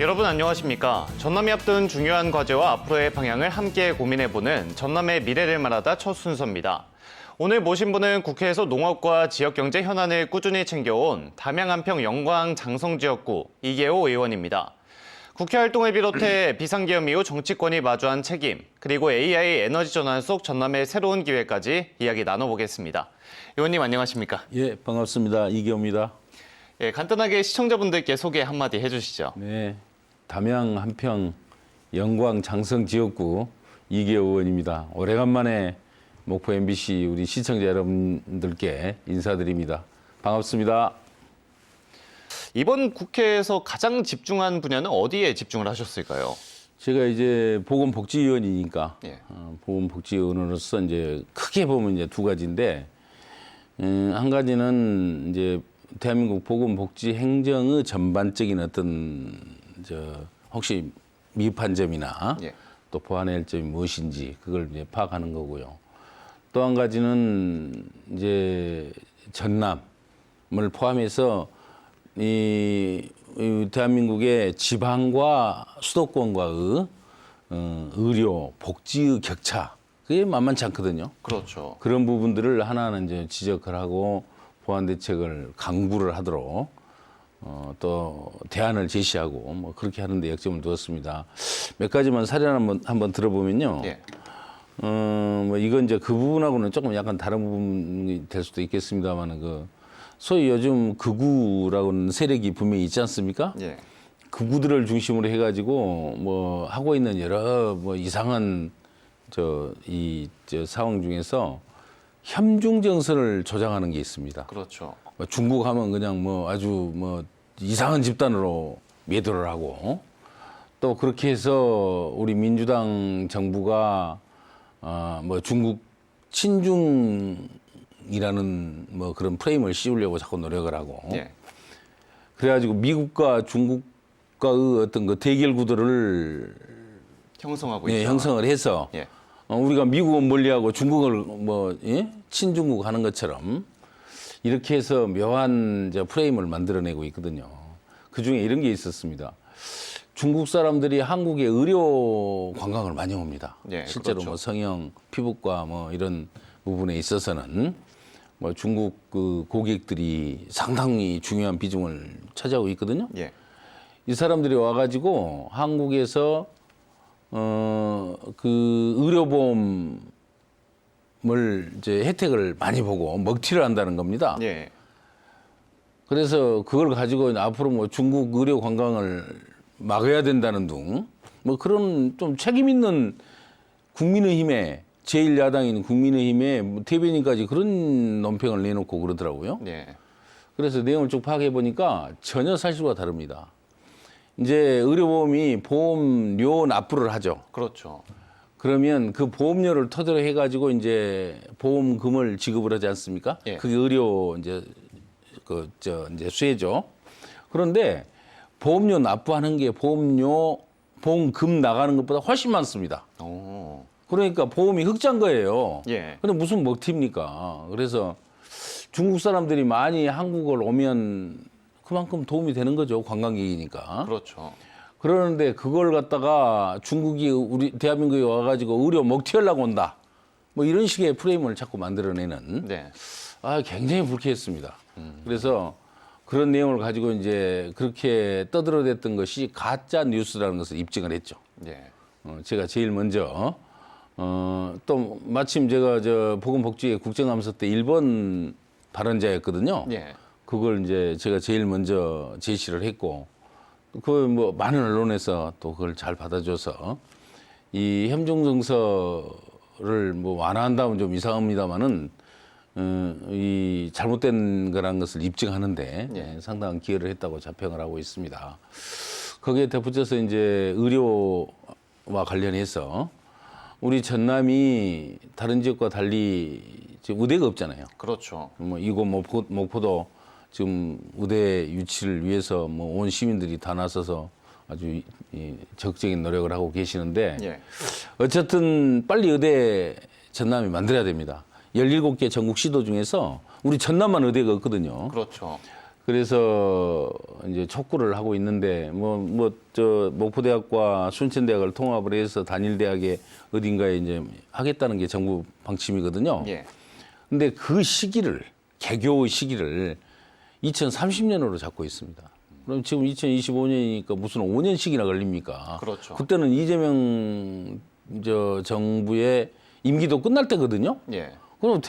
여러분 안녕하십니까? 전남이 앞둔 중요한 과제와 앞으로의 방향을 함께 고민해보는 전남의 미래를 말하다 첫 순서입니다. 오늘 모신 분은 국회에서 농업과 지역경제 현안을 꾸준히 챙겨온 담양 한평 영광 장성지역구 이계호 의원입니다. 국회 활동을 비롯해 비상계엄 이후 정치권이 마주한 책임, 그리고 AI 에너지 전환 속 전남의 새로운 기회까지 이야기 나눠보겠습니다. 의원님 안녕하십니까? 예, 반갑습니다. 이계호입니다. 예, 간단하게 시청자분들께 소개 한마디 해주시죠. 네, 담양 한평 영광 장성 지역구 이계호 의원입니다. 오래간만에 목포 MBC 우리 시청자 여러분들께 인사드립니다. 반갑습니다. 이번 국회에서 가장 집중한 분야는 어디에 집중을 하셨을까요? 제가 이제 보건복지위원이니까 예. 보건복지위원으로서 이제 크게 보면 이제 두 가지인데 한 가지는 이제 대한민국 보건복지 행정의 전반적인 어떤 혹시 미흡한 점이나 예. 또 보완할 점이 무엇인지 그걸 이제 파악하는 거고요. 또 한 가지는 이제 전남을 포함해서 이 대한민국의 지방과 수도권과의 의료 복지의 격차 그게 만만치 않거든요. 그렇죠. 그런 부분들을 하나하나 이제 지적을 하고 보완 대책을 강구를 하도록 또 대안을 제시하고 뭐 그렇게 하는데 역점을 두었습니다. 몇 가지만 사례를 한번 들어보면요. 예. 뭐 이건 이제 그 부분하고는 조금 약간 다른 부분이 될 수도 있겠습니다만은 그 소위 요즘 극우라고는 세력이 분명히 있지 않습니까? 예. 극우들을 중심으로 해가지고 뭐 하고 있는 여러 뭐 이상한 상황 중에서 협중 정서를 조장하는 게 있습니다. 그렇죠. 중국 하면 그냥 뭐 아주 뭐 이상한 집단으로 매도를 하고 또 그렇게 해서 우리 민주당 정부가 뭐 중국 친중이라는 뭐 그런 프레임을 씌우려고 자꾸 노력을 하고 예. 그래가지고 미국과 중국과의 어떤 그 대결 구도를 형성하고 있죠. 형성을 해서 예. 우리가 미국은 멀리하고 중국을 뭐 친중국 하는 것처럼 이렇게 해서 묘한 이제 프레임을 만들어내고 있거든요. 그 중에 이런 게 있었습니다. 중국 사람들이 한국에 의료 관광을 많이 옵니다. 예, 실제로 그렇죠. 뭐 성형, 피부과 뭐 이런 부분에 있어서는 뭐 중국 그 고객들이 상당히 중요한 비중을 차지하고 있거든요. 예. 이 사람들이 와가지고 한국에서 그 의료보험을 이제 혜택을 많이 보고 먹튀를 한다는 겁니다. 예. 그래서 그걸 가지고 앞으로 뭐 중국 의료 관광을 막아야 된다는 둥, 뭐 그런 좀 책임 있는 국민의힘의 제1야당인 국민의힘의 뭐 대변인까지 그런 논평을 내놓고 그러더라고요. 예. 그래서 내용을 쭉 파악해 보니까 전혀 사실과 다릅니다. 이제 의료보험이 보험료 납부를 하죠. 그렇죠. 그러면 그 보험료를 토대로 해가지고 이제 보험금을 지급을 하지 않습니까? 예. 그게 의료 이제 이제 수혜죠. 그런데 보험료 납부하는 게 보험금 나가는 것보다 훨씬 많습니다. 오. 그러니까 보험이 흑자인 거예요. 예. 근데 무슨 먹튀입니까? 그래서 중국 사람들이 많이 한국을 오면 그만큼 도움이 되는 거죠. 관광객이니까. 그렇죠. 그러는데 그걸 갖다가 중국이 우리 대한민국에 와가지고 의료 먹튀하려고 온다. 뭐 이런 식의 프레임을 자꾸 만들어내는 네. 굉장히 불쾌했습니다. 그래서 그런 내용을 가지고 이제 그렇게 떠들어댔던 것이 가짜 뉴스라는 것을 입증을 했죠. 예. 제가 제일 먼저 또 마침 제가 보건복지회 국정감사 때 1번 발언자였거든요. 예. 그걸 이제 제가 제일 먼저 제시를 했고 그 뭐 많은 언론에서 또 그걸 잘 받아줘서 이 협중 정서를 뭐 완화한다면 좀 이상합니다만은 이 잘못된 거라는 것을 입증하는데 예. 상당한 기여를 했다고 자평을 하고 있습니다. 거기에 덧붙여서 이제 의료와 관련해서 우리 전남이 다른 지역과 달리 지금 의대가 없잖아요. 그렇죠. 뭐 이곳 목포도 지금 의대 유치를 위해서 뭐 온 시민들이 다 나서서 아주 적극적인 노력을 하고 계시는데 예. 어쨌든 빨리 의대 전남이 만들어야 됩니다. 17개 전국 시도 중에서 우리 전남만 의대가 없거든요. 그렇죠. 그래서 이제 촉구를 하고 있는데 저 목포대학과 순천대학을 통합을 해서 단일대학에 어딘가에 이제 하겠다는 게 정부 방침이거든요. 예. 근데 그 시기를 개교 시기를 2030년으로 잡고 있습니다. 그럼 지금 2025년이니까 무슨 5년씩이나 걸립니까? 그렇죠. 그때는 이재명 정부의 임기도 끝날 때거든요. 예. 그럼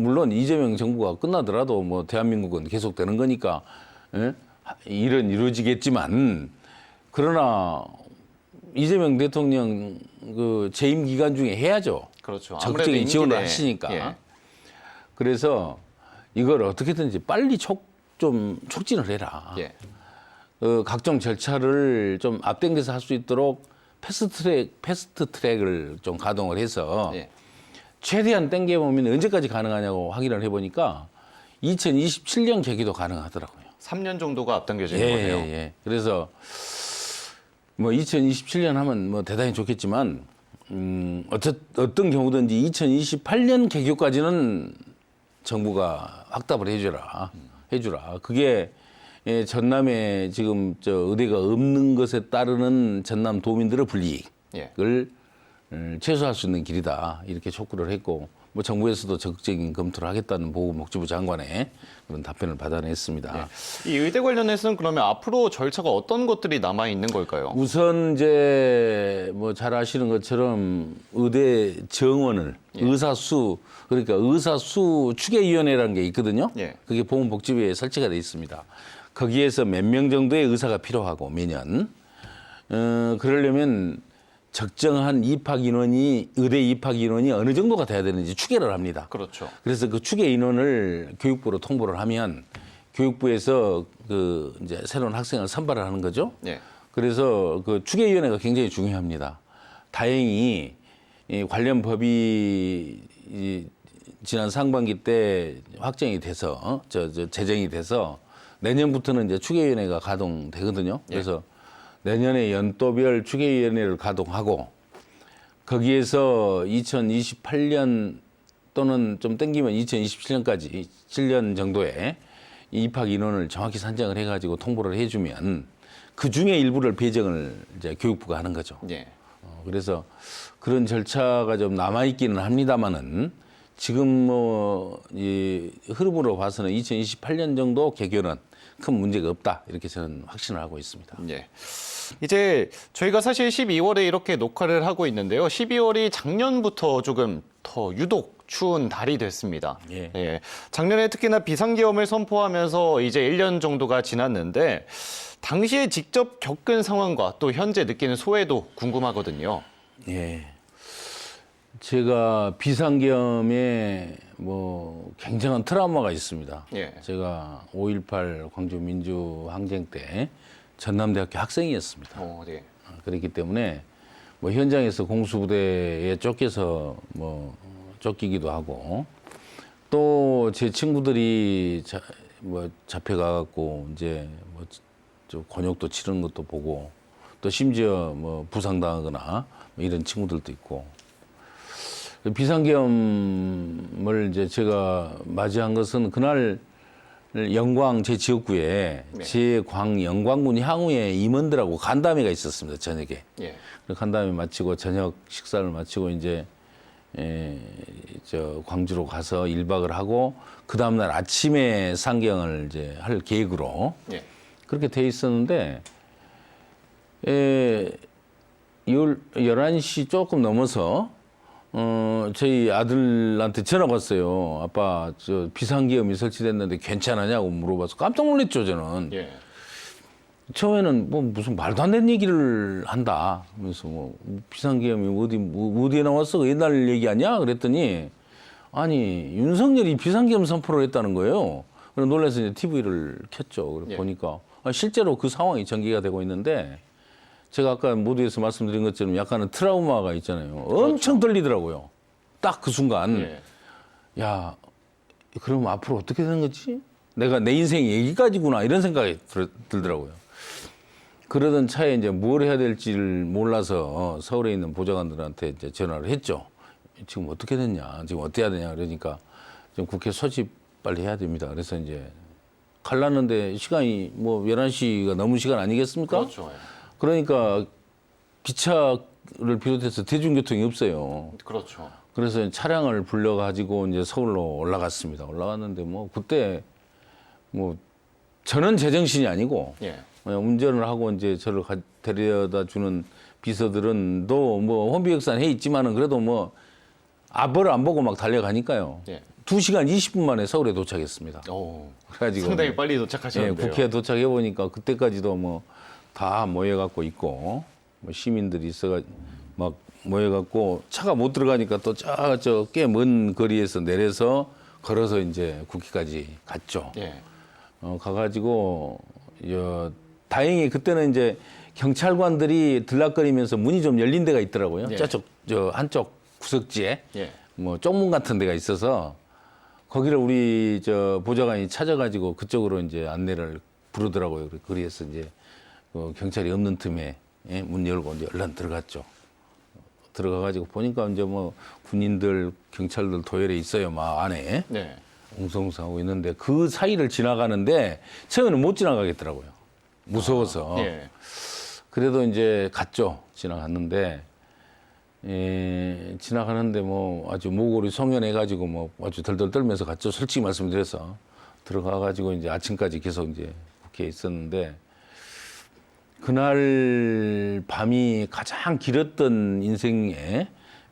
물론 이재명 정부가 끝나더라도 뭐 대한민국은 계속되는 거니까 예? 일은 이루어지겠지만 그러나 이재명 대통령 그 재임 기간 중에 해야죠. 그렇죠. 적극적인 지원을 하시니까. 예. 그래서 이걸 어떻게든지 빨리 좀 촉진을 해라. 예. 각종 절차를 좀 앞당겨서 할 수 있도록 패스트 트랙을 좀 가동을 해서 예. 최대한 당겨보면 언제까지 가능하냐고 확인을 해보니까 2027년 계기도 가능하더라고요. 3년 정도가 앞당겨지는 예, 거네요. 예. 그래서 뭐 2027년 하면 뭐 대단히 좋겠지만 어떤 경우든지 2028년 개교까지는 정부가 확답을 해주라. 그게 전남에 지금 의대가 없는 것에 따르는 전남 도민들의 불이익을 최소화할 수 있는 길이다. 이렇게 촉구를 했고 뭐 정부에서도 적극적인 검토를 하겠다는 보건복지부 장관의 그런 답변을 받아냈습니다. 예. 이 의대 관련해서는 그러면 앞으로 절차가 어떤 것들이 남아 있는 걸까요? 우선 이제 뭐 잘 아시는 것처럼 의대 정원을 의사수 그러니까 의사수 추계위원회라는 게 있거든요. 예. 그게 보건복지부에 설치가 돼 있습니다. 거기에서 몇 명 정도의 의사가 필요하고 매년 그러려면 적정한 의대 입학 인원이 어느 정도가 돼야 되는지 추계를 합니다. 그렇죠. 그래서 그 추계 인원을 교육부로 통보를 하면 교육부에서 그 이제 새로운 학생을 선발을 하는 거죠. 예. 그래서 그 추계위원회가 굉장히 중요합니다. 다행히 이 관련 법이 지난 상반기 때 확정이 돼서 제정이 돼서 내년부터는 이제 추계위원회가 가동되거든요. 그래서 내년에 연도별 추계위원회를 가동하고 거기에서 2028년 또는 좀 땡기면 2027년까지 7년 정도의 입학 인원을 정확히 산정을 해가지고 통보를 해주면 그 중에 일부를 배정을 이제 교육부가 하는 거죠. 예. 그래서 그런 절차가 좀 남아있기는 합니다만은 지금 이 흐름으로 봐서는 2028년 정도 개교는 큰 문제가 없다 이렇게 저는 확신을 하고 있습니다. 예. 이제 저희가 사실 12월에 이렇게 녹화를 하고 있는데요. 12월이 작년부터 조금 더 유독 추운 달이 됐습니다. 예. 작년에 특히나 비상계엄을 선포하면서 이제 1년 정도가 지났는데 당시에 직접 겪은 상황과 또 현재 느끼는 소외도 궁금하거든요. 예. 제가 비상계엄에 뭐 굉장한 트라우마가 있습니다. 예. 제가 5.18 광주 민주항쟁 때 전남대학교 학생이었습니다. 네. 그렇기 때문에 뭐 현장에서 공수부대에 쫓겨서 뭐 쫓기기도 하고 또 제 친구들이 잡혀가갖고 이제 뭐 좀 곤욕도 치르는 것도 보고 또 심지어 뭐 부상당하거나 뭐 이런 친구들도 있고 비상계엄을 이제 제가 맞이한 것은 그날 영광 제 지역구에 영광군 향후에 임원들하고 간담회가 있었습니다. 저녁에. 예. 간담회 마치고 저녁 식사를 마치고 이제 광주로 가서 1박을 하고 그 다음날 아침에 상경을 이제 할 계획으로 예. 그렇게 돼 있었는데 11시 조금 넘어서 저희 아들한테 전화가 왔어요. 아빠, 비상계엄이 설치됐는데 괜찮으냐고 물어봐서 깜짝 놀랐죠, 저는. 예. 처음에는 뭐 무슨 말도 안 되는 얘기를 한다. 그래서 뭐 비상계엄이 어디에 나왔어? 옛날 얘기 아니야? 그랬더니 아니, 윤석열이 비상계엄 선포를 했다는 거예요. 그래서 놀라서 이제 TV를 켰죠. 그래서 보니까 실제로 그 상황이 전개가 되고 있는데 제가 아까 모두에서 말씀드린 것처럼 약간은 트라우마가 있잖아요. 엄청 떨리더라고요. 딱 그 순간. 야, 그럼 앞으로 어떻게 되는 거지? 내가 내 인생이 여기까지구나. 이런 생각이 들더라고요. 그러던 차에 이제 뭘 해야 될지를 몰라서 서울에 있는 보좌관들한테 이제 전화를 했죠. 지금 어떻게 됐냐? 지금 어떻게 해야 되냐? 그러니까 지금 국회 소집 빨리 해야 됩니다. 그래서 이제 갈랐는데 시간이 뭐 11시가 넘은 시간 아니겠습니까? 그렇죠. 예. 그러니까 기차를 비롯해서 대중교통이 없어요. 그렇죠. 그래서 차량을 불러가지고 이제 서울로 올라갔습니다. 올라갔는데 뭐 그때 뭐 저는 제정신이 아니고 예. 운전을 하고 이제 저를 데려다 주는 비서들은 또 뭐 혼비백산 해 있지만은 그래도 뭐 앞을 안 보고 막 달려가니까요. 예. 2시간 20분 만에 서울에 도착했습니다. 오, 그래가지고 상당히 빨리 도착하셨는데요. 국회에 도착해 보니까 그때까지도 뭐 다 모여갖고 있고 뭐 시민들이 있어가 막 모여갖고 차가 못 들어가니까 또 저 꽤 먼 거리에서 내려서 걸어서 이제 국회까지 갔죠. 예. 가가지고 다행히 그때는 이제 경찰관들이 들락거리면서 문이 좀 열린 데가 있더라고요. 예. 저쪽 한쪽 구석지에 예. 뭐 쪽문 같은 데가 있어서 거기를 우리 보좌관이 찾아가지고 그쪽으로 이제 안내를 부르더라고요. 그래서 이제 경찰이 없는 틈에 문 열고 이제 얼른 들어갔죠. 들어가가지고 보니까 이제 뭐 군인들, 경찰들 도열에 있어요. 막 안에 네. 웅성웅성하고 있는데 그 사이를 지나가는데 처음에는 못 지나가겠더라고요. 무서워서. 예. 그래도 이제 갔죠. 지나갔는데 지나가는데 뭐 아주 모골이 송연해가지고 뭐 아주 덜덜 떨면서 갔죠. 솔직히 말씀드려서 들어가가지고 이제 아침까지 계속 이제 국회에 있었는데 그날 밤이 가장 길었던 인생의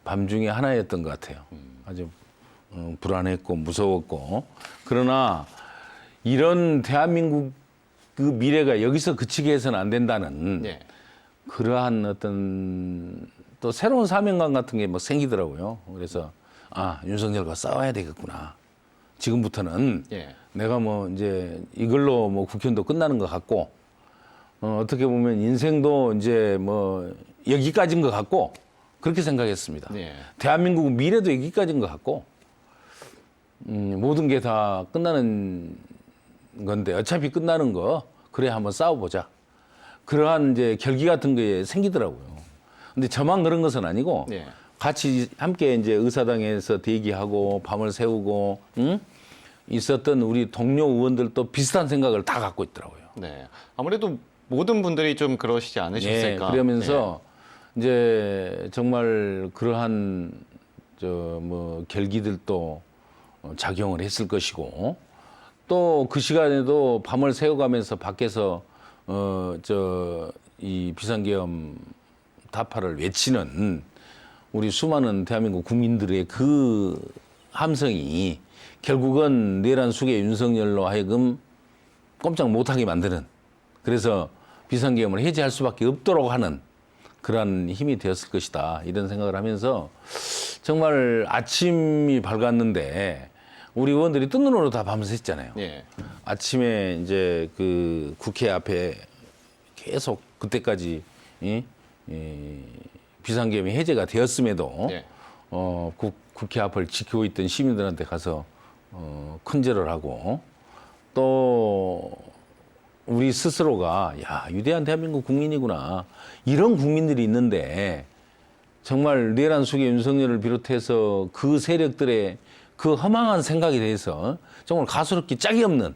밤 중에 하나였던 것 같아요. 아주 불안했고 무서웠고 그러나 이런 대한민국 그 미래가 여기서 그치게 해서는 안 된다는 예. 그러한 어떤 또 새로운 사명감 같은 게 뭐 생기더라고요. 그래서 윤석열과 싸워야 되겠구나. 지금부터는 예. 내가 뭐 이제 이걸로 뭐 국회의원도 끝나는 것 같고 어떻게 보면 인생도 이제 뭐 여기까지인 것 같고 그렇게 생각했습니다. 예. 대한민국 미래도 여기까지인 것 같고 모든 게 다 끝나는 건데 어차피 끝나는 거 그래 한번 싸워보자. 그러한 이제 결기 같은 게 생기더라고요. 근데 저만 그런 것은 아니고 예. 같이 함께 이제 의사당에서 대기하고 밤을 새우고 있었던 우리 동료 의원들도 비슷한 생각을 다 갖고 있더라고요. 네. 아무래도 모든 분들이 좀 그러시지 않으셨을까. 예, 그러면서 이제 정말 그러한 뭐 결기들도 작용을 했을 것이고 또 그 시간에도 밤을 새워가면서 밖에서 이 비상계엄 타파를 외치는 우리 수많은 대한민국 국민들의 그 함성이 결국은 내란 숙의 윤석열로 하여금 꼼짝 못하게 만드는 그래서 비상계엄을 해제할 수밖에 없도록 하는 그런 힘이 되었을 것이다 이런 생각을 하면서 정말 아침이 밝았는데 우리 의원들이 뜬 눈으로 다 밤을 샜잖아요. 예. 아침에 이제 그 국회 앞에 계속 그때까지 비상계엄이 해제가 되었음에도 예. 국회 앞을 지키고 있던 시민들한테 가서 큰절을 하고 또 우리 스스로가 위대한 대한민국 국민이구나 이런 국민들이 있는데 정말 내란 숙의 윤석열을 비롯해서 그 세력들의 그 허망한 생각에 대해서 정말 가소롭기 짝이 없는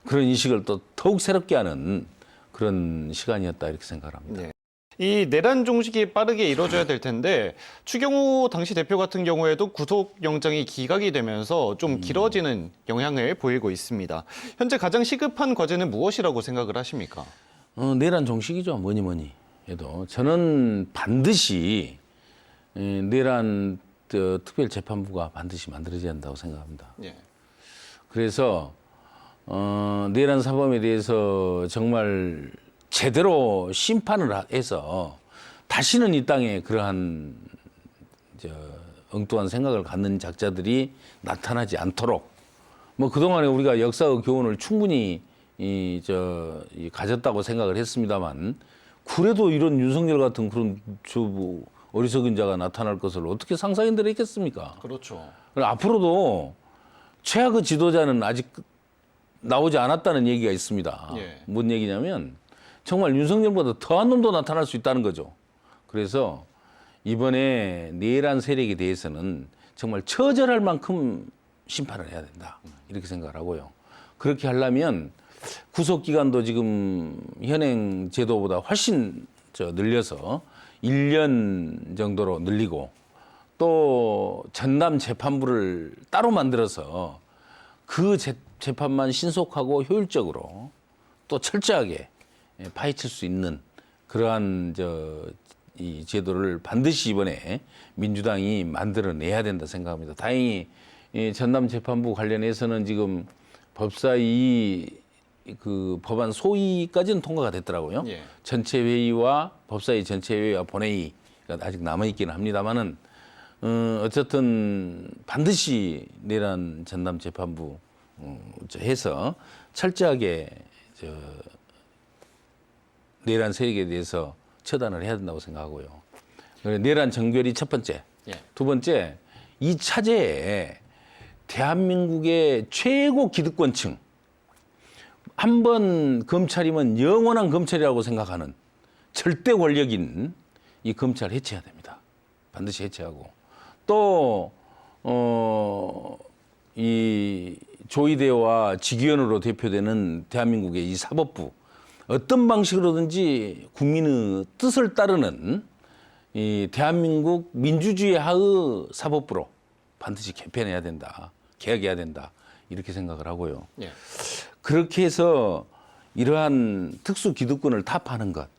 그런 인식을 또 더욱 새롭게 하는 그런 시간이었다 이렇게 생각합니다. 네. 이 내란 종식이 빠르게 이루어져야 될 텐데 추경호 당시 대표 같은 경우에도 구속영장이 기각이 되면서 좀 길어지는 영향을 보이고 있습니다. 현재 가장 시급한 과제는 무엇이라고 생각을 하십니까? 내란 종식이죠. 뭐니 해도 저는 반드시 내란 특별재판부가 반드시 만들어져야 한다고 생각합니다. 예. 그래서 내란 사범에 대해서 정말 제대로 심판을 해서 다시는 이 땅에 그러한 엉뚱한 생각을 갖는 작자들이 나타나지 않도록 뭐 그동안에 우리가 역사의 교훈을 충분히 가졌다고 생각을 했습니다만 그래도 이런 윤석열 같은 그런 뭐 어리석은 자가 나타날 것을 어떻게 상상인들이 했겠습니까? 그렇죠. 앞으로도 최악의 지도자는 아직 나오지 않았다는 얘기가 있습니다. 예. 뭔 얘기냐면 정말 윤석열보다 더한 놈도 나타날 수 있다는 거죠. 그래서 이번에 내란 세력에 대해서는 정말 처절할 만큼 심판을 해야 된다. 이렇게 생각을 하고요. 그렇게 하려면 구속 기간도 지금 현행 제도보다 훨씬 늘려서 1년 정도로 늘리고 또 전담 재판부를 따로 만들어서 그 재판만 신속하고 효율적으로 또 철저하게 파헤칠 수 있는 그러한 이 제도를 반드시 이번에 민주당이 만들어내야 된다 생각합니다. 다행히 이 전담 재판부 관련해서는 지금 법사위 그 법안 소위까지는 통과가 됐더라고요. 예. 전체 회의와 법사위 전체 회의와 본회의가 아직 남아 있기는 합니다만은 어쨌든 반드시 내란 전담 재판부 해서 철저하게 내란 세력에 대해서 처단을 해야 된다고 생각하고요. 내란 정결이 첫 번째, 예. 두 번째 이 차제에 대한민국의 최고 기득권층 한 번 검찰이면 영원한 검찰이라고 생각하는 절대 권력인 이 검찰 해체해야 됩니다. 반드시 해체하고 또 이 조이대와 직위원으로 대표되는 대한민국의 이 사법부 어떤 방식으로든지 국민의 뜻을 따르는 이 대한민국 민주주의 하의 사법부로 반드시 개편해야 된다. 개혁해야 된다. 이렇게 생각을 하고요. 예. 그렇게 해서 이러한 특수 기득권을 타파하는 것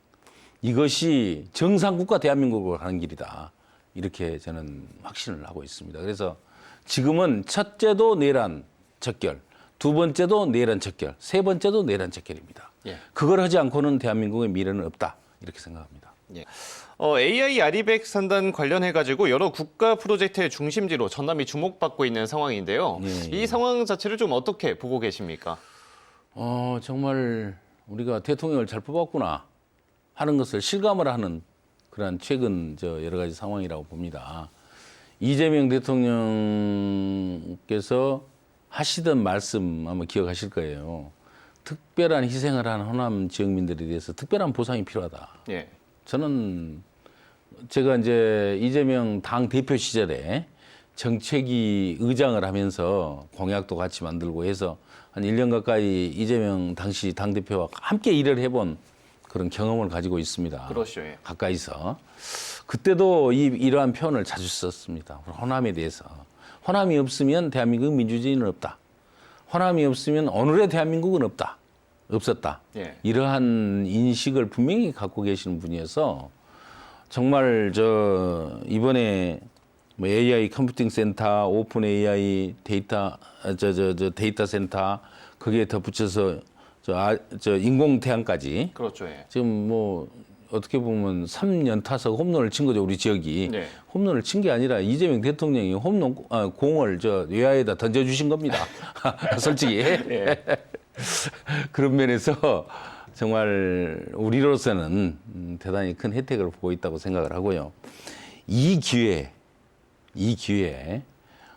이것이 정상국가 대한민국으로 가는 길이다. 이렇게 저는 확신을 하고 있습니다. 그래서 지금은 첫째도 내란 척결, 두 번째도 내란 척결, 세 번째도 내란 척결입니다. 예. 그걸 하지 않고는 대한민국의 미래는 없다. 이렇게 생각합니다. 예. AI 아리백 산단 관련해가지고 여러 국가 프로젝트의 중심지로 전남이 주목받고 있는 상황인데요. 예, 이 상황 자체를 좀 어떻게 보고 계십니까? 정말 우리가 대통령을 잘 뽑았구나 하는 것을 실감을 하는 그러한 최근 여러 가지 상황이라고 봅니다. 이재명 대통령께서 하시던 말씀 아마 기억하실 거예요. 특별한 희생을 한 호남 지역민들에 대해서 특별한 보상이 필요하다. 예. 저는 제가 이제 이재명 당 대표 시절에 정책위 의장을 하면서 공약도 같이 만들고 해서 한 1년 가까이 이재명 당시 당대표와 함께 일을 해본 그런 경험을 가지고 있습니다. 그렇죠. 예. 가까이서. 그때도 이러한 표현을 자주 썼습니다. 호남에 대해서. 호남이 없으면 대한민국 민주주의는 없다. 호남이 없으면 오늘의 대한민국은 없다. 없었다. 예. 이러한 인식을 분명히 갖고 계시는 분이어서 정말 이번에 뭐 AI 컴퓨팅 센터, 오픈 AI 데이터 데이터 센터 거기에 덧붙여서 인공 태양까지 그렇죠. 예. 지금 뭐 어떻게 보면 3연타석 홈런을 친 거죠. 우리 지역이. 네. 홈런을 친 게 아니라 이재명 대통령이 공을 외야에다 던져주신 겁니다. 솔직히. 그런 면에서 정말 우리로서는 대단히 큰 혜택을 보고 있다고 생각을 하고요. 이 기회에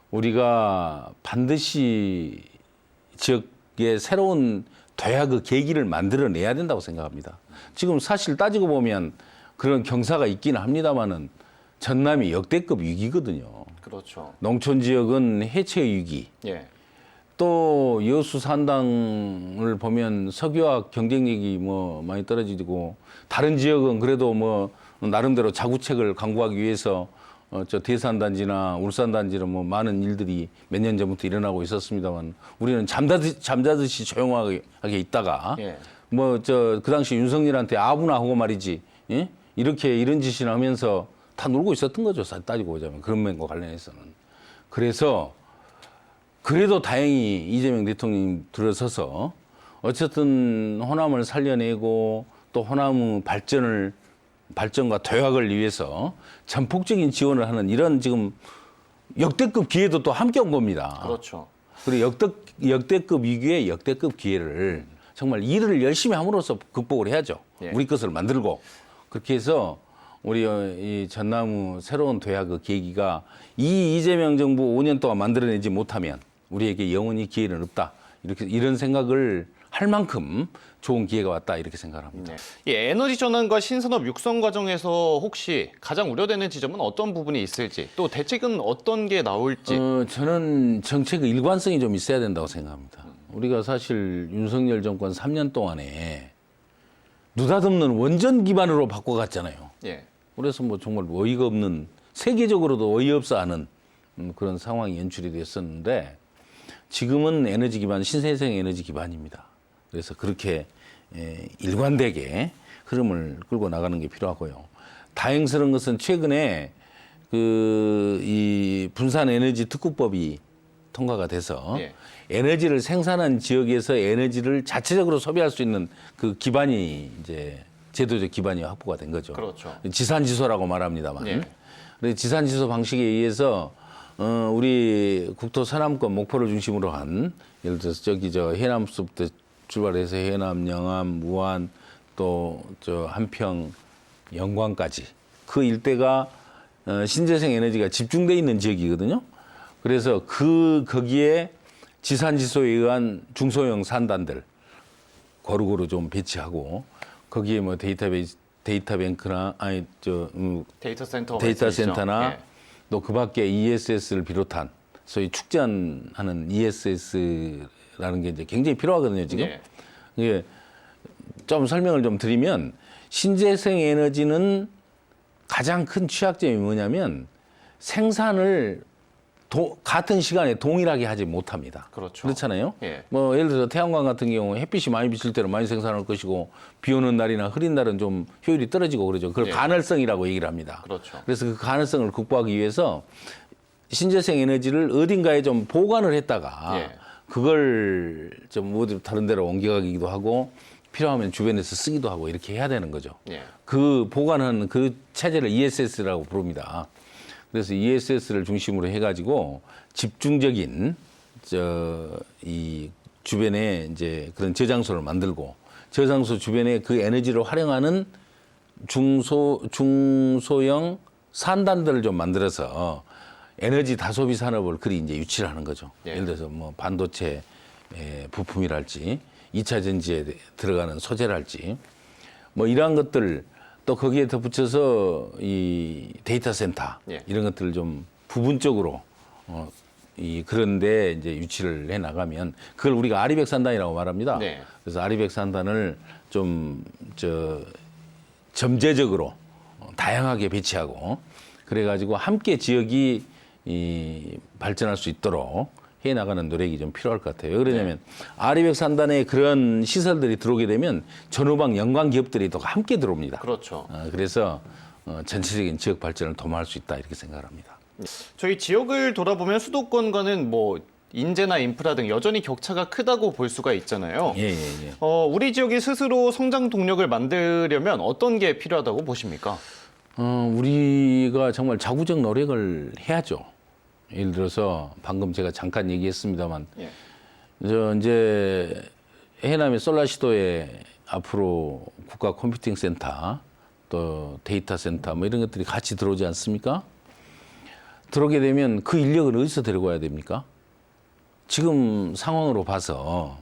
우리가 반드시 지역의 새로운 도약의 계기를 만들어내야 된다고 생각합니다. 지금 사실 따지고 보면 그런 경사가 있기는 합니다만은 전남이 역대급 위기거든요. 그렇죠. 농촌 지역은 해체 위기. 예. 또 여수 산당을 보면 석유화 경쟁력이 뭐 많이 떨어지고 다른 지역은 그래도 뭐 나름대로 자구책을 강구하기 위해서 대산단지나 울산단지는 뭐 많은 일들이 몇 년 전부터 일어나고 있었습니다만 우리는 잠자듯이 조용하게 있다가 예. 그 당시 윤석열한테 아부나 하고 말이지 예? 이런 짓이나 하면서 다 놀고 있었던 거죠. 따지고 보자면 그런 면과 관련해서는. 그래서 그래도 다행히 이재명 대통령이 들어서서 어쨌든 호남을 살려내고 또 호남의 발전과 도약을 위해서 전폭적인 지원을 하는 이런 지금 역대급 기회도 또 함께 온 겁니다. 그렇죠. 그리고 역대급 위기에 역대급 기회를 정말 일을 열심히 함으로써 극복을 해야죠. 예. 우리 것을 만들고 그렇게 해서 우리 이 전남의 새로운 도약의 계기가 이 이재명 정부 5년 동안 만들어내지 못하면 우리에게 영원히 기회는 없다. 이런 생각을 할 만큼 좋은 기회가 왔다 이렇게 생각합니다. 네. 이 에너지 전환과 신산업 육성 과정에서 혹시 가장 우려되는 지점은 어떤 부분이 있을지 또 대책은 어떤 게 나올지 저는 정책의 일관성이 좀 있어야 된다고 생각합니다. 우리가 사실 윤석열 정권 3년 동안에 느닷없는 원전 기반으로 바꿔갔잖아요. 예. 그래서 뭐 정말 어이가 없는, 세계적으로도 어이없어 하는 그런 상황이 연출이 됐었는데, 지금은 에너지 기반, 신재생 에너지 기반입니다. 그래서 그렇게 일관되게 흐름을 끌고 나가는 게 필요하고요. 다행스러운 것은 최근에 이 분산 에너지 특구법이 통과가 돼서 예. 에너지를 생산한 지역에서 에너지를 자체적으로 소비할 수 있는 그 기반이 이제 제도적 기반이 확보가 된 거죠. 그렇죠. 지산지소라고 말합니다만. 예. 그래서 지산지소 방식에 의해서 우리 국토 서남권 목포를 중심으로 한, 예를 들어서 저기 저 해남숲부터 출발해서 해남, 영암, 무안, 또 저 한평, 영광까지 그 일대가 신재생 에너지가 집중돼 있는 지역이거든요. 그래서 거기에 지산지소에 의한 중소형 산단들 고루고루 좀 배치하고, 거기에 뭐 데이터뱅크나 데이터 센터 데이터 센터나 예. 또 그 밖에 ESS를 비롯한 소위 축전하는 ESS라는 게 이제 굉장히 필요하거든요, 지금. 예. 이게 좀 설명을 좀 드리면, 신재생 에너지는 가장 큰 취약점이 뭐냐면 생산을 같은 시간에 동일하게 하지 못합니다. 그렇죠. 그렇잖아요. 예. 뭐 예를 들어서 태양광 같은 경우 햇빛이 많이 비칠 때는 많이 생산할 것이고, 비 오는 날이나 흐린 날은 좀 효율이 떨어지고 그러죠. 그걸 예. 가널성이라고 얘기를 합니다. 그렇죠. 그래서 그 가능성을 극복하기 위해서 신재생 에너지를 어딘가에 좀 보관을 했다가 예. 그걸 좀 어디 다른 데로 옮겨가기도 하고, 필요하면 주변에서 쓰기도 하고 이렇게 해야 되는 거죠. 예. 그 보관하는 그 체제를 ESS라고 부릅니다. 그래서 ESS를 중심으로 해가지고 집중적인 이 주변에 이제 그런 저장소를 만들고, 저장소 주변에 그 에너지를 활용하는 중소형 산단들을 좀 만들어서 에너지 다소비 산업을 그리 이제 유치를 하는 거죠. 예. 예를 들어서 뭐 반도체 부품이랄지 2차 전지에 들어가는 소재랄지 뭐 이러한 것들, 또 거기에 덧붙여서 이 데이터 센터 예. 이런 것들을 좀 부분적으로 그런데 이제 유치를 해 나가면, 그걸 우리가 아리백 산단이라고 말합니다. 네. 그래서 아리백 산단을 좀 점재적으로 다양하게 배치하고, 그래가지고 함께 지역이 발전할 수 있도록 해 나가는 노력이 좀 필요할 것 같아요. 왜 그러냐면 아리백 산단에 그런 시설들이 들어오게 되면 전후방 연관 기업들이 또 함께 들어옵니다. 그렇죠. 그래서 전체적인 지역 발전을 도모할 수 있다 이렇게 생각합니다. 저희 지역을 돌아보면 수도권과는 뭐 인재나 인프라 등 여전히 격차가 크다고 볼 수가 있잖아요. 예. 우리 지역이 스스로 성장 동력을 만들려면 어떤 게 필요하다고 보십니까? 우리가 정말 자구적 노력을 해야죠. 예를 들어서 방금 제가 잠깐 얘기했습니다만, 예. 이제 해남의 솔라시도에 앞으로 국가 컴퓨팅 센터, 또 데이터 센터 뭐 이런 것들이 같이 들어오지 않습니까? 들어오게 되면 그 인력을 어디서 데리고 와야 됩니까? 지금 상황으로 봐서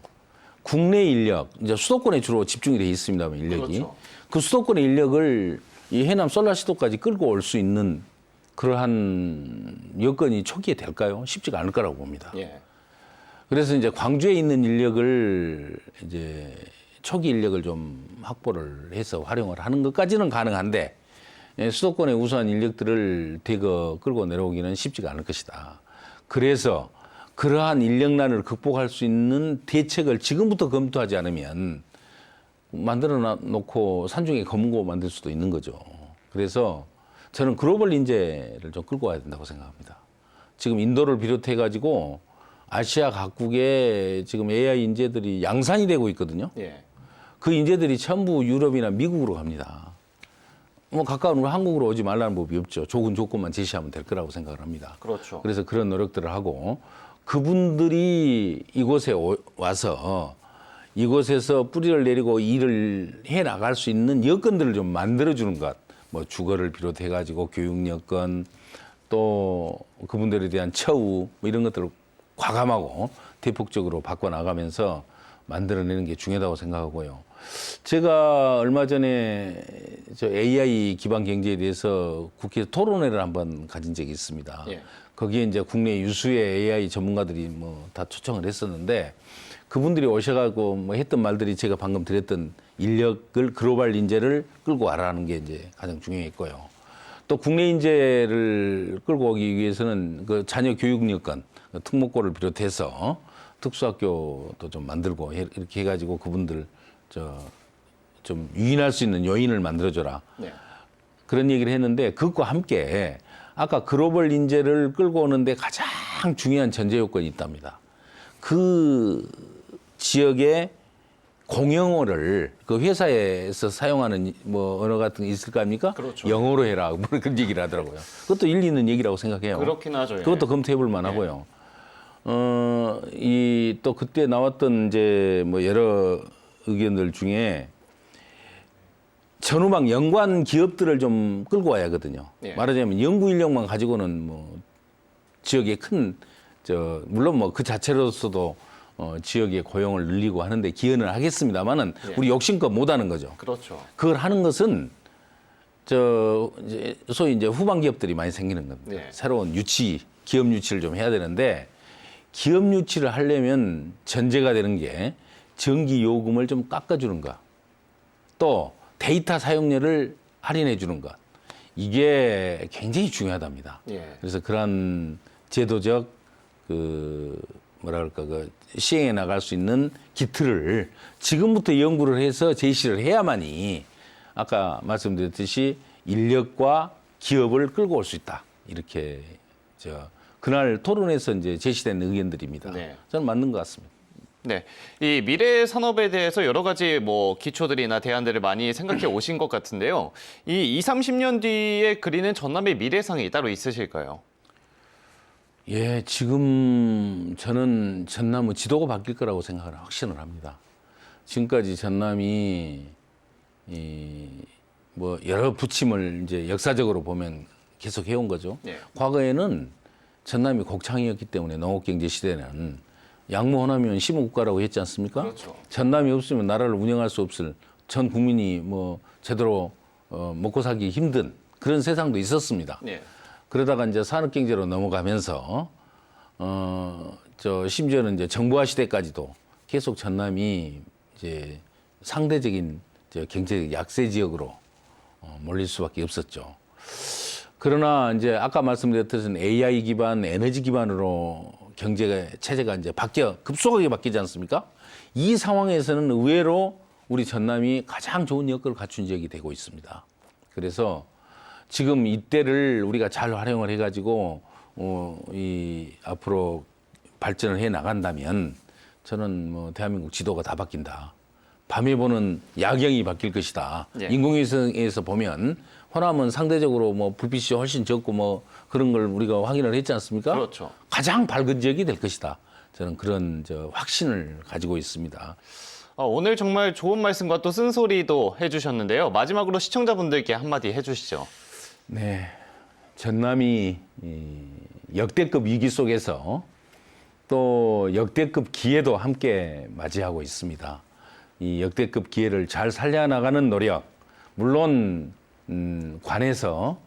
국내 인력, 이제 수도권에 주로 집중이 돼 있습니다만 인력이. 그렇죠. 그 수도권의 인력을 이 해남 솔라시도까지 끌고 올 수 있는 그러한 여건이 초기에 될까요? 쉽지가 않을 거라고 봅니다. 예. 그래서 이제 광주에 있는 인력을 이제 초기 인력을 좀 확보를 해서 활용을 하는 것까지는 가능한데, 수도권의 우수한 인력들을 대거 끌고 내려오기는 쉽지가 않을 것이다. 그래서 그러한 인력난을 극복할 수 있는 대책을 지금부터 검토하지 않으면 만들어 놓고 산중에 검은고 만들 수도 있는 거죠. 그래서 저는 글로벌 인재를 좀 끌고 와야 된다고 생각합니다. 지금 인도를 비롯해 가지고 아시아 각국에 지금 AI 인재들이 양산이 되고 있거든요. 예. 그 인재들이 전부 유럽이나 미국으로 갑니다. 뭐 가까운 우리 한국으로 오지 말라는 법이 없죠. 좋은 조건만 제시하면 될 거라고 생각을 합니다. 그렇죠. 그래서 그런 노력들을 하고, 그분들이 이곳에 와서 이곳에서 뿌리를 내리고 일을 해 나갈 수 있는 여건들을 좀 만들어주는 것, 뭐 주거를 비롯해 가지고 교육 여건, 또 그분들에 대한 처우 뭐 이런 것들을 과감하고 대폭적으로 바꿔 나가면서 만들어내는 게 중요하다고 생각하고요. 제가 얼마 전에 저 AI 기반 경제에 대해서 국회에서 토론회를 한번 가진 적이 있습니다. 예. 거기에 이제 국내 유수의 AI 전문가들이 뭐 다 초청을 했었는데, 그분들이 오셔가지고 뭐 했던 말들이 제가 방금 드렸던 인력을 글로벌 인재를 끌고 와라는 게 이제 가장 중요했고요. 또 국내 인재를 끌고 오기 위해서는 그 자녀 교육 여건, 특목고를 비롯해서 특수학교도 좀 만들고 이렇게 해가지고 그분들 좀 유인할 수 있는 요인을 만들어줘라. 네. 그런 얘기를 했는데 그것과 함께 아까 글로벌 인재를 끌고 오는데 가장 중요한 전제 요건이 있답니다. 그 지역의 공용어를 그 회사에서 사용하는 뭐 언어 같은 게 있을 거 아닙니까? 그렇죠. 영어로 해라. 뭐 그런 얘기를 하더라고요. 그것도 일리 있는 얘기라고 생각해요. 그렇긴 하죠. 예. 그것도 검토해 볼 만하고요. 이 또 그때 나왔던 이제 뭐 여러 의견들 중에 전후방 연관 기업들을 좀 끌고 와야 하거든요. 예. 말하자면 연구 인력만 가지고는 뭐 지역에 큰 물론 뭐 그 자체로서도 지역의 고용을 늘리고 하는데 기여는 하겠습니다만은 예. 우리 욕심껏 못 하는 거죠. 그렇죠. 그걸 하는 것은 이제 소위 이제 후방 기업들이 많이 생기는 겁니다. 예. 새로운 기업 유치를 좀 해야 되는데 기업 유치를 하려면 전제가 되는 게 전기 요금을 좀 깎아주는 것, 또 데이터 사용료를 할인해 주는 것, 이게 굉장히 중요하답니다. 예. 그래서 그러한 제도적 시행해 나갈 수 있는 기틀을 지금부터 연구를 해서 제시를 해야만이 아까 말씀드렸듯이 인력과 기업을 끌고 올 수 있다. 이렇게 그날 토론에서 이제 제시된 의견들입니다. 네. 저는 맞는 것 같습니다. 네, 이 미래 산업에 대해서 여러 가지 뭐 기초들이나 대안들을 많이 생각해 오신 것 같은데요. 이 20, 30년 뒤에 그리는 전남의 미래상이 따로 있으실까요? 예, 지금 저는 전남의 지도가 바뀔 거라고 생각을 확신을 합니다. 지금까지 전남이 뭐 여러 부침을 이제 역사적으로 보면 계속 해온 거죠. 네. 과거에는 전남이 곡창이었기 때문에 농업경제 시대는 양무 호남이면 심호국가라고 했지 않습니까? 그렇죠. 전남이 없으면 나라를 운영할 수 없을 전 국민이 뭐 제대로 먹고 살기 힘든 그런 세상도 있었습니다. 네. 그러다가 이제 산업경제로 넘어가면서 심지어는 이제 정부화 시대까지도 계속 전남이 이제 상대적인 경제적 약세 지역으로 몰릴 수밖에 없었죠. 그러나 이제 아까 말씀드렸듯이 AI 기반, 에너지 기반으로 경제 체제가 이제 급속하게 바뀌지 않습니까? 이 상황에서는 의외로 우리 전남이 가장 좋은 여건을 갖춘 지역이 되고 있습니다. 그래서 지금 이때를 우리가 잘 활용을 해가지고 앞으로 발전을 해 나간다면 저는 뭐 대한민국 지도가 다 바뀐다. 밤에 보는 야경이 바뀔 것이다. 예. 인공위성에서 보면 호남은 상대적으로 뭐 불빛이 훨씬 적고 뭐 그런 걸 우리가 확인을 했지 않습니까? 그렇죠. 가장 밝은 지역이 될 것이다. 저는 그런 확신을 가지고 있습니다. 오늘 정말 좋은 말씀과 또 쓴소리도 해주셨는데요. 마지막으로 시청자분들께 한마디 해주시죠. 네, 전남이 역대급 위기 속에서 또 역대급 기회도 함께 맞이하고 있습니다. 이 역대급 기회를 잘 살려나가는 노력, 물론 관에서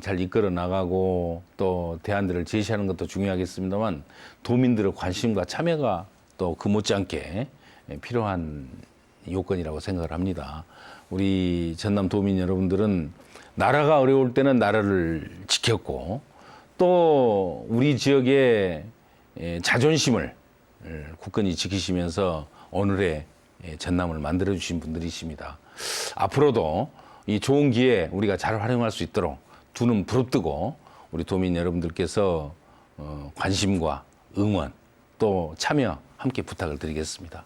잘 이끌어 나가고 또 대안들을 제시하는 것도 중요하겠습니다만 도민들의 관심과 참여가 또 그 못지않게 필요한 요건이라고 생각을 합니다. 우리 전남 도민 여러분들은 나라가 어려울 때는 나라를 지켰고 또 우리 지역의 자존심을 굳건히 지키시면서 오늘의 전남을 만들어주신 분들이십니다. 앞으로도 이 좋은 기회 우리가 잘 활용할 수 있도록 두 눈 부릅뜨고 우리 도민 여러분들께서 관심과 응원 또 참여 함께 부탁을 드리겠습니다.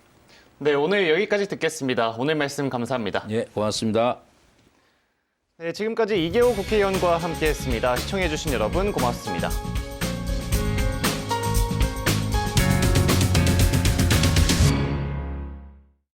네, 오늘 여기까지 듣겠습니다. 오늘 말씀 감사합니다. 예, 고맙습니다. 네, 지금까지 이계호 국회의원과 함께했습니다. 시청해주신 여러분 고맙습니다.